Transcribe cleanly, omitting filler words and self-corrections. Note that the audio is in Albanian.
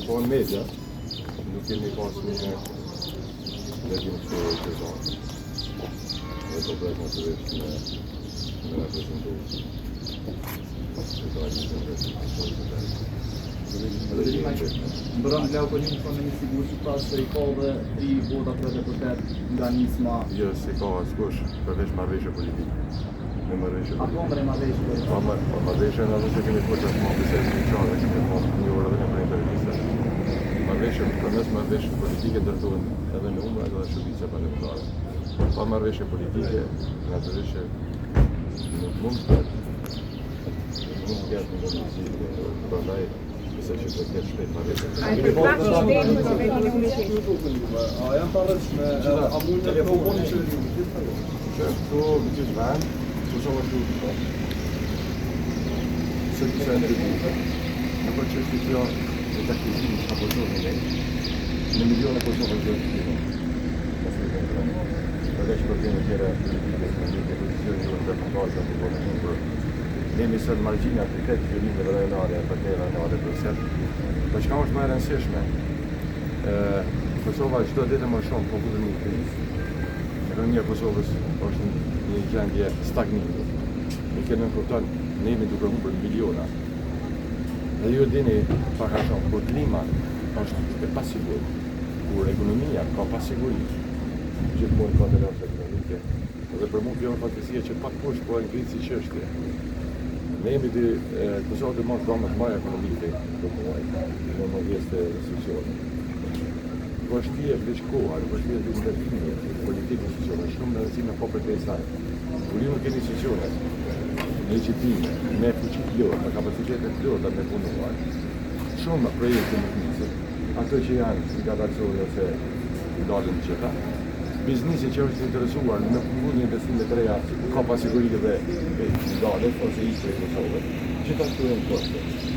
po në media, nuk kemi pas një legim të zonë. Dhe po bëhet natyrisht me reprezentu Mbron blau për një në një sigur që pas se i ka dhe 3 vota për dhe putet nga nisma. Jo, si ka askush, përveç marrëveshje politike. Me marrëveshje Apo mre marrëveshje politike? Marrëveshje në ato që kemi folur që më bisedë në çare, kemi pas një orë dhe në intervistë. Marrëveshje, përmes marrëveshje politike ndërtohen edhe numra edhe shërbime parlamentare. Pa marrëveshje politike, natyrisht nuk mund të ketë një prandaj se që të ketë shpejt marrëveshje. A e përfaqësh idenë mos e vjen në ushqim? A janë të rrëshme, a mund të proponi që Që këtu vëqysh vend, që shumë është duke. Se të se në të duke. Në për që është kjo e të aktivizimi që ka përshurë në vend, në milione përshurë në gjërë të tjene. Përveç për tjene tjere politike, në një pozicion një të përpazë të përpazë në për nemi sëtë margjina të këtë fjërimeve rajonare, për të rajonare për sëtë. Për çka është më e rëndësishme, Kosova çdo ditë më shumë po futet në krizë. Ekonomia e Kosovës është një gjendje stagnime. Ne kemi kupton, ne jemi duke humbur miliona. Dhe ju dini pak a shumë, kur klima është e pasigurt, kur ekonomia ka pasiguri, gjithmonë ka të lëndë ekonomike. Dhe për mua kjo është fatkeqësia që pak poshtë po e ngritë si çështje. Ne jemi Kosova të marrë gamë të marrë ekonomike do muaj, në mëdhjes të restrikcione. Vështirë veç koha, vështirë veç ndërtimi politikë institucione, shumë në rëndësime po për të saj. Kur ju nuk keni institucione, në qëtime, me fuqi të lodhë, me kapacitete të lodhë me punuar, shumë projekte në nisën, ato që janë nga dalësori ose dalën në qëta, biznisi që është interesuar në pungu një investime të reja, ka pasigurike dhe dalët ose ishte e Kosovës, që ta shtu e në koste.